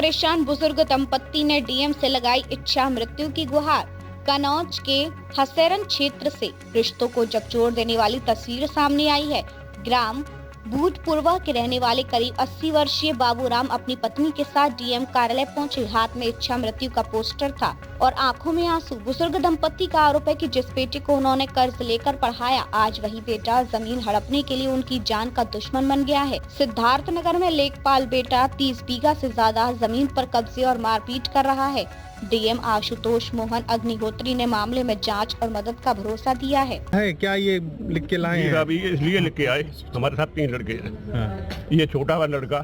परेशान बुजुर्ग दंपत्ति ने डीएम से लगाई इच्छा मृत्यु की गुहार। कन्नौज के हसेरन क्षेत्र से रिश्तों को झकझोर देने वाली तस्वीर सामने आई है। ग्राम भूतपुरवा के रहने वाले करीब 80 वर्षीय बाबूराम अपनी पत्नी के साथ डीएम कार्यालय पहुंचे। हाथ में इच्छा मृत्यु का पोस्टर था और आंखों में आंसू। बुजुर्ग दंपत्ति का आरोप है कि जिस बेटे को उन्होंने कर्ज लेकर पढ़ाया, आज वही बेटा जमीन हड़पने के लिए उनकी जान का दुश्मन बन गया है। सिद्धार्थ नगर में लेखपाल बेटा 30 बीघा से ज्यादा जमीन पर कब्जे और मारपीट कर रहा है। डीएम आशुतोष मोहन अग्निहोत्री ने मामले में जांच और मदद का भरोसा दिया है। क्या ये लिख के लाए हैं? अभी इसलिए लिख के आए, हमारे साथ 3 लड़के हैं। हाँ। ये छोटा वाला लड़का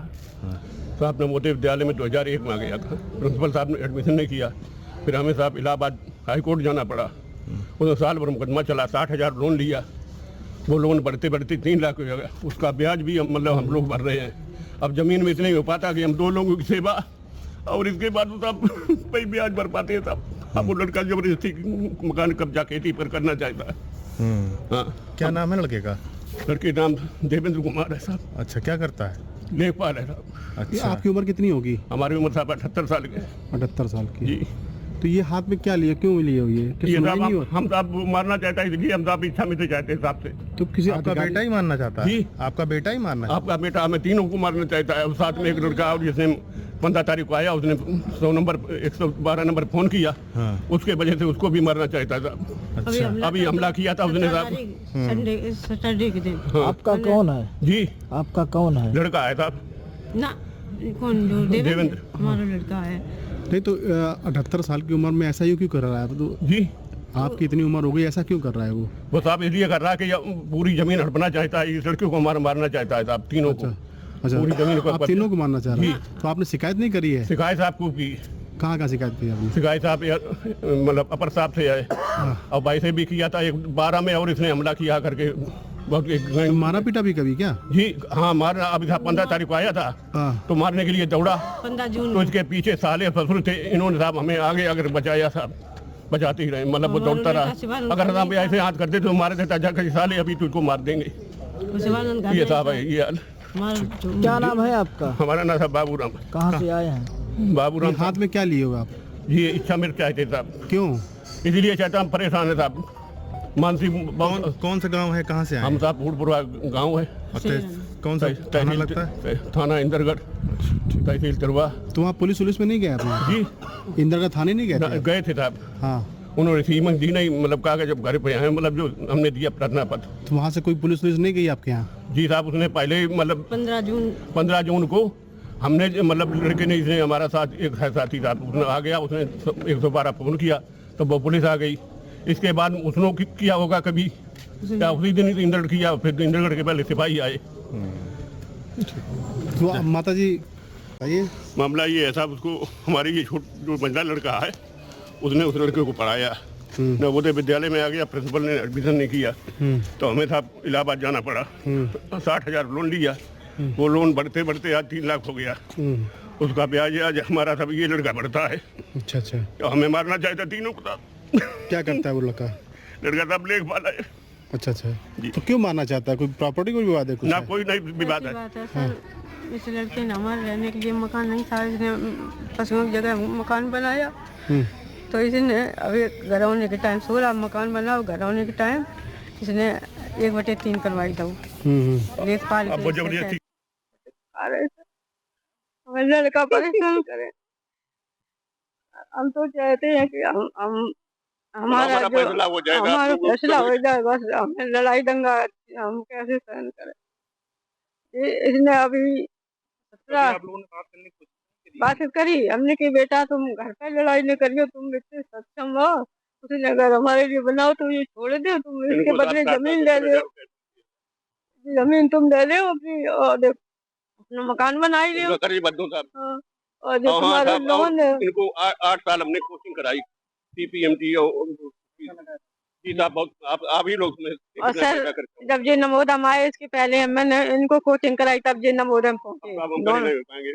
साहब नवोदय विद्यालय में 2001 में आ गया था। प्रिंसिपल साहब ने एडमिशन नहीं किया, फिर हमें साहब इलाहाबाद हाई कोर्ट जाना पड़ा। उसने साल भर मुकदमा चला, 60,000 लोन लिया। वो लोन बढ़ते बढ़ते 3 लाख हो गया। उसका ब्याज भी मतलब हम लोग भर रहे हैं। अब जमीन में इतने ही हो पाता कि हम 2 लोगों की सेवा और इसके बाद साहब भाई ब्याज भर पाते हैं साहब। अब वो लड़का जबरदस्ती मकान कब्जा खेती पर करना चाहता है। हाँ। क्या नाम है लड़के का? लड़के नाम देवेंद्र कुमार है साहब। अच्छा, क्या करता है? लेखपाल है साहब। अच्छा, आपकी उम्र कितनी होगी? हमारी उम्र साहब 78 साल के। 78 साल की जी। तो ये हाथ में क्या लिया, क्यों लिए ये साहब हम साहब मारना चाहता है इसलिए हम साहब इच्छा में चाहते हैं साहब से। तो किसी आपका बेटा ही मारना चाहता है? जी, आपका बेटा ही मारना है? आपका बेटा हमें तीनों को मारना चाहता है। साथ में एक लड़का और जिसने 15 तारीख को आया, उसने 112 नंबर फोन किया। हाँ। उसके वजह से उसको भी मारना चाहता था। अच्छा। अभी हमला किया था उसने साहब सैटरडे के दिन। हाँ। आपका कौन है? जी, आपका कौन है? लड़का है साहब ना, कौन? जो देवेंद्र हमारा लड़का है। नहीं तो 78 साल की उम्र में ऐसा ही क्यों कर रहा है? तो जी, आपकी इतनी उम्र हो गई, ऐसा क्यों कर रहा है वो साहब इसलिए कर रहा है कि पूरी जमीन हड़पना चाहता है। इस लड़के को मारना चाहता है साहब, तीनों को। अच्छा, पूरी जमीन को आप तीनों को मारना चाह रहे हैं? तो आपने शिकायत नहीं करी है? शिकायत साहब को की। कहाँ का शिकायत की आपने? शिकायत साहब मतलब अपर साहब से है और भाई से भी किया था 12 में, और इसने हमला किया करके बहुत। मारा पीटा भी कभी क्या? जी हाँ, मारना। अभी साहब 15 तारीख को आया था। हाँ। तो मारने के लिए दौड़ा 15 जून। तो इसके पीछे साले ससुर थे, इन्होंने साहब हमें आगे अगर बचाया साहब, बचाते ही रहे। मतलब वो दौड़ता रहा। अगर साहब ऐसे हाथ करते तो मारे देता जाकर साले अभी तुझको मार देंगे। ये साहब है ये हाल। क्या नाम है आपका? हमारा नाम साहब बाबूराम। कहाँ से आए हैं? बाबूराम। हाथ में क्या लिए हो आप? ये इच्छा मृत्यु चाहते साहब। क्यों? इसीलिए चाहता हम परेशान है साहब। मानसी कौन सा गांव है, कहाँ से आए? हम साहब भूतपुरवा गाँव है। कौन सा थाना लगता है? थाना इंदरगढ़, तहसील तिरवा। तो वहाँ पुलिस में नहीं गए आपने? जी, इंदरगढ़ थाने नहीं गए? गए थे साहब। हाँ। उन्होंने सीमन दी नहीं, मतलब कागज जब घर पे आए, मतलब जो हमने दिया प्रार्थना पत्र। तो वहाँ से कोई पुलिस नहीं गई आपके यहाँ? जी साहब, उसने पहले मतलब 15 जून को हमने मतलब लड़के ने, इसने हमारा साथ एक साथी साहब उसने आ गया, उसने 112 फोन किया तो वो पुलिस आ गई। इसके बाद उसने किया होगा कभी या उसी दिन इंदरगढ़ किया, फिर इंदरगढ़ के पहले सिपाही आए। तो माता जी आइए। मामला ये है साहब, उसको हमारी ये जो महिला लड़का है, उसने उस लड़के को पढ़ाया। नवोदय विद्यालय में आ गया, प्रिंसिपल ने एडमिशन नहीं किया तो हमें साहब इलाहाबाद जाना पड़ा। 60,000 लोन लिया। वो लोन बढ़ते बढ़ते आज 3 लाख हो गया। उसका ब्याज आज हमारा सब ये लड़का बढ़ता है। अच्छा अच्छा। तो हमें मारना चाहता तीनों को साहब। क्या करता है वो लड़का? लड़का साहब लेखपाल है। अच्छा अच्छा। तो क्यों मारना चाहता है? कोई प्रॉपर्टी को विवाद है? कुछ ना, कोई नहीं विवाद है। सर, इस लड़के ने हमारे रहने के लिए मकान नहीं था, इसने पशुओं की जगह मकान बनाया। तो इसने अभी घर होने के टाइम 16 मकान बनाओ, घर होने के टाइम इसने 1/3 करवाई था। लेखपाल लड़का परेशान करे। हम तो चाहते हैं कि हम हमारा फैसला हो जाए, बस हमें लड़ाई दंगा हम कैसे सहन करें। इसने अभी बात करी हमने कि बेटा तुम घर पे लड़ाई नहीं करियो, तुम इतने सक्षम हो, उसने अगर हमारे लिए बनाओ तो ये छोड़ दो, तुम इसके बदले जमीन ले लो, जमीन तुम ले लो अपनी, और अपना मकान बना ही लो। और जो तुम्हारा लोन है, इनको 8 साल हमने कोचिंग कराई, CPMT जी साहब, बहुत आप ही लोग। और सर, जब ये नवोदय आए इसके पहले मैंने इनको कोचिंग कराई, तब ये नवोदय पहुंचे।